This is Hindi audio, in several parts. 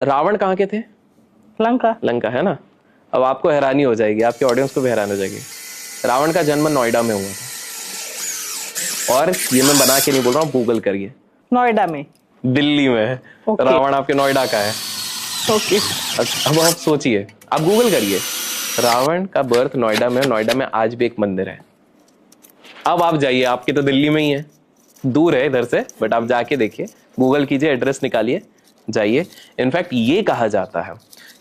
रावण कहाँ के थे? लंका। लंका है ना। अब आपको हैरानी हो जाएगी, आपके ऑडियंस को भी हैरान हो जाएगी। रावण का जन्म नोएडा में हुआ था, और ये मैं बना के नहीं बोल रहा हूँ, गूगल करिए। नोएडा में? दिल्ली में है। Okay. रावण आपके नोएडा का है। ओके। अब आप सोचिए, आप गूगल करिए, रावण का बर्थ नोएडा में, नोएडा में आज भी एक मंदिर है। अब आप जाइए, आपकी तो दिल्ली में ही है, दूर है इधर से, बट आप जाके देखिए, गूगल कीजिए, एड्रेस निकालिए, जाइए। इनफैक्ट ये कहा जाता है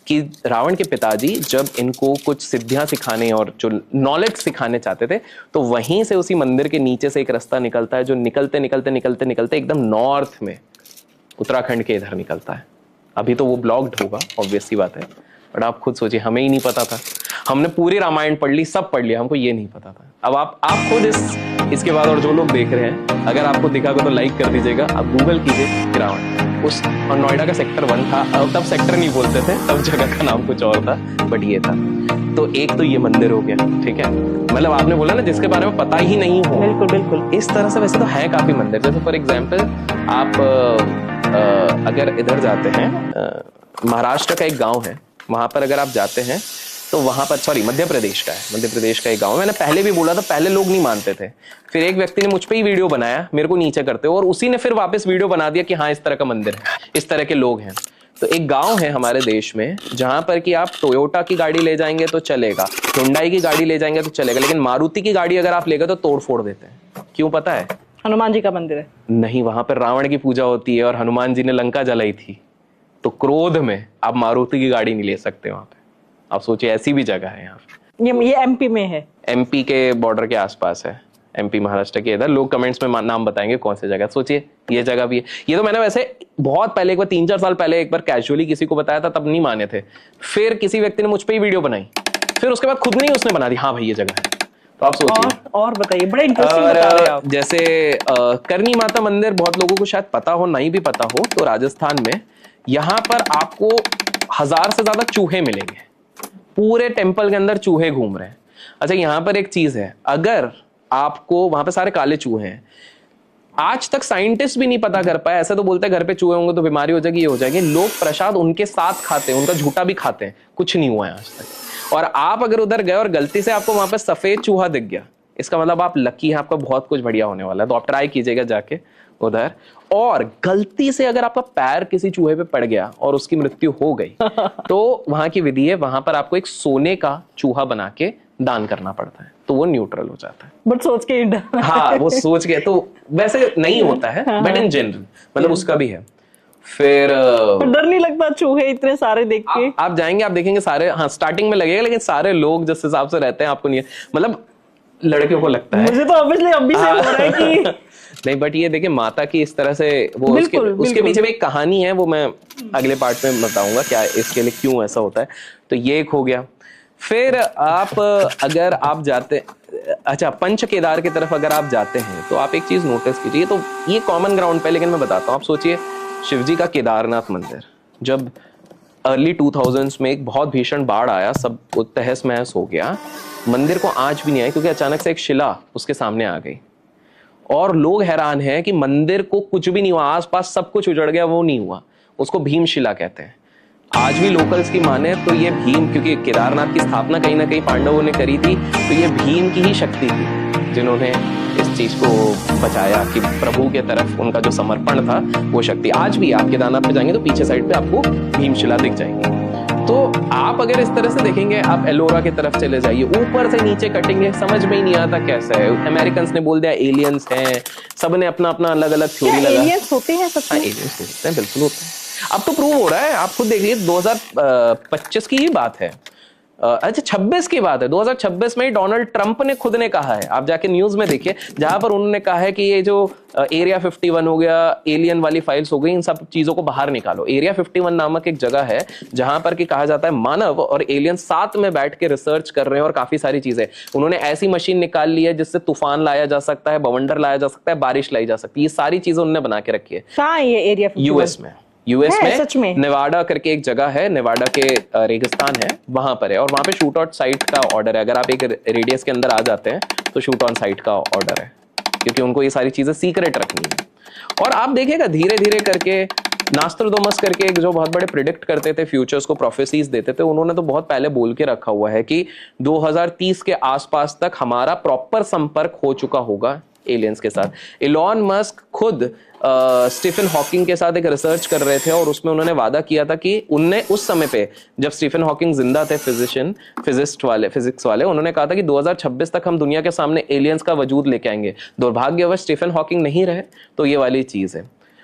कि रावण के पिताजी जब इनको कुछ सिद्धियां सिखाने और जो नॉलेज सिखाने चाहते थे, तो वहीं से उसी मंदिर के नीचे से एक रास्ता निकलता है, जो निकलते निकलते निकलते निकलते एकदम नॉर्थ में उत्तराखंड के इधर निकलता है। अभी तो वो ब्लॉक्ड होगा, ऑब्वियस सी बात है, बट आप खुद सोचिए, हमें ही नहीं पता था। हमने पूरी रामायण पढ़ ली, सब पढ़ लिया, हमको ये नहीं पता था। अब आप खुद इसके बाद, और जो लोग देख रहे हैं, अगर आपको दिखा तो लाइक कर दीजिएगा। आप गूगल कीजिए रावण, उस और नोएडा का सेक्टर 1 था। तब सेक्टर नहीं बोलते थे, तब जगह का नाम कुछ और था, बट ये था। तो एक तो ये मंदिर हो गया, ठीक है। मतलब आपने बोला ना जिसके बारे में पता ही नहीं हो, बिल्कुल बिल्कुल। इस तरह से वैसे तो है काफी मंदिर। जैसे फॉर एग्जाम्पल आप अगर इधर जाते हैं, महाराष्ट्र का एक गांव है, वहां पर अगर आप जाते हैं तो वहां पर, सॉरी मध्य प्रदेश का है, मध्य प्रदेश का एक गांव है। मैंने पहले भी बोला था, पहले लोग नहीं मानते थे, फिर एक व्यक्ति ने मुझ पे ही वीडियो बनाया मेरे को नीचे करते हुए, और उसी ने फिर वापस वीडियो बना दिया कि हाँ इस तरह का मंदिर है, इस तरह के लोग हैं। तो एक गांव है हमारे देश में जहां पर कि आप टोयोटा की गाड़ी ले जाएंगे तो चलेगा, हुंडई की गाड़ी ले जाएंगे तो चलेगा, लेकिन मारुति की गाड़ी अगर आप ले गए तो तोड़ फोड़ देते हैं। क्यों पता है? हनुमान जी का मंदिर है। नहीं, वहां पर रावण की पूजा होती है और हनुमान जी ने लंका जलाई थी, तो क्रोध में आप मारुति की गाड़ी नहीं ले सकते वहां पे। आप सोचिए, ऐसी भी जगह है यहाँ पे। ये एमपी में है, एमपी के बॉर्डर के आसपास है, एमपी महाराष्ट्र के इधर। लोग कमेंट्स में नाम बताएंगे कौन सी जगह। सोचिए, ये जगह भी है। ये तो मैंने वैसे बहुत पहले, एक बार 3-4 साल पहले एक बार कैजुअली किसी को बताया था, तब नहीं माने थे। फिर किसी व्यक्ति ने मुझ पर ही वीडियो बनाई, फिर उसके बाद खुद नहीं उसने बना दी, हाँ भाई ये जगह है। तो आप सोचिए। और बताइए, बड़ा इंटरेस्टिंग बता रहे हैं आप। जैसे करनी माता मंदिर, बहुत लोगों को शायद पता हो, नहीं भी पता हो, तो राजस्थान में यहाँ पर आपको 1000 से ज्यादा चूहे मिलेंगे। पूरे टेंपल के अंदर चूहे घूम रहे हैं। अच्छा, यहां पर एक चीज है, अगर आपको वहां पे सारे काले चूहे हैं, आज तक साइंटिस्ट भी नहीं पता कर पाए। ऐसे तो बोलते हैं घर पे चूहे होंगे तो बीमारी हो जाएगी, ये हो जाएगी। लोग प्रसाद उनके साथ खाते हैं, उनका झूठा भी खाते हैं, कुछ नहीं हुआ है आज तक। और आप अगर उधर गए और गलती से आपको वहां पे सफेद चूहा दिख गया, इसका मतलब आप लकी हैं, आपका बहुत कुछ बढ़िया होने वाला है। तो आप ट्राई कीजिएगा जाके उधर। और गलती से अगर आपका पैर किसी चूहे पे पड़ गया और उसकी मृत्यु हो गई तो वहां की विधि है, वहां पर आपको एक सोने का चूहा बना के दान करना पड़ता है, तो वो न्यूट्रल हो जाता है। बट सोच के हाँ, वो सोच के, तो वैसे नहीं होता है, बट इन जनरल मतलब उसका भी है। फिर डर नहीं लगता चूहे इतने सारे देख के? आप जाएंगे, आप देखेंगे सारे, हाँ स्टार्टिंग में लगेगा, लेकिन सारे लोग जिस हिसाब से रहते हैं आपको नहीं, मतलब लड़कियों को लगता है। मुझे तो ऑब्वियसली अभी से हो रहा है कि नहीं, बट ये देखिए माता की इस तरह से वो उसके पीछे भी एक कहानी है, वो मैं अगले पार्ट में बताऊंगा क्या इसके लिए क्यों ऐसा होता है। तो ये एक हो गया। फिर आप अगर आप जाते, अच्छा पंच केदार की तरफ अगर आप जाते हैं तो आप एक चीज नोटिस कीजिए। तो ये कॉमन ग्राउंड पे, लेकिन मैं बताता हूँ। आप सोचिए, शिवजी का केदारनाथ मंदिर, जब अर्ली 2000s में एक बहुत भीषण बाढ़ आया, सब तहस महस हो गया, मंदिर को आंच भी नहीं आई, क्योंकि अचानक से एक शिला उसके सामने आ गई। और लोग हैरान हैं कि मंदिर को कुछ भी नहीं हुआ, आसपास सब कुछ उजड़ गया, वो नहीं हुआ। उसको भीमशिला कहते हैं। आज भी लोकल्स की माने तो ये भीम, क्योंकि केदारनाथ की स्थापना कहीं ना कहीं पांडवों ने करी थी, तो ये भीम की ही शक्ति थी जिन्होंने इस चीज को बचाया, कि प्रभु के तरफ उनका जो समर्पण था वो शक्ति। आज भी आप केदारनाथ पे जाएंगे तो पीछे साइड पे आपको भीमशिला दिख जाएंगी। तो आप अगर इस तरह से देखेंगे, आप एलोरा की तरफ चले जाइए, ऊपर से नीचे कटेंगे, समझ में ही नहीं आता कैसा है। अमेरिकन्स ने बोल दिया एलियंस हैं, सबने अपना अपना अलग अलग थ्योरी लगा। एलियंस होते हैं सच में? एलियंस होते हैं, बिल्कुल होते हैं। अब तो प्रूव हो रहा है, आप खुद देखिए, 2025 की ही बात है, अच्छा 26 की बात है। 2026 में ही डोनाल्ड ट्रंप ने खुद ने कहा है, आप जाके न्यूज में देखिए, जहां पर उन्होंने कहा है कि ये जो एरिया 51 हो गया, एलियन वाली फाइल्स हो गई, इन सब चीजों को बाहर निकालो। एरिया 51 नामक एक जगह है जहां पर कि कहा जाता है मानव और एलियन साथ में बैठ के रिसर्च कर रहे हैं, और काफी सारी चीजें उन्होंने ऐसी मशीन निकाल ली है जिससे तूफान लाया जा सकता है, बवंडर लाया जा सकता है, बारिश लाई जा सकती है। ये सारी चीजें उन्होंने बना के रखी है। कहाँ है ये एरिया 51? यूएस में नेवाडा करके एक जगह है, नेवाडा के रेगिस्तान है, वहां पर है। और वहां पे शूट आउट साइट का ऑर्डर है। अगर आप एक रेडियस के अंदर आ जाते हैं तो शूट ऑन साइट का ऑर्डर है, क्योंकि उनको ये सारी चीजें सीक्रेट रखनी है। और आप देखिएगा धीरे धीरे करके नास्ट्राडामस करके एक जो बहुत बड़े प्रिडिक्ट करते थे फ्यूचर्स को, प्रोफेसीज देते थे, उन्होंने तो बहुत पहले बोल के रखा हुआ है कि 2030 के आसपास तक हमारा प्रॉपर संपर्क हो चुका होगा एलियंस के साथ। इलॉन मस्क खुद स्टीफन हॉकिंग के साथ एक रिसर्च कर रहे थे और उसमें उन्होंने वादा किया था कि उनने उस समय पे जब स्टीफन हॉकिंग जिंदा थे, फिजिक्स वाले, उन्होंने कहा था कि 2026 तक हम दुनिया के सामने एलियंस का वजूद लेके आएंगे। दुर्भाग्यवश स्टीफन हॉकिंग नहीं रहे, तो ये वाली चीज है।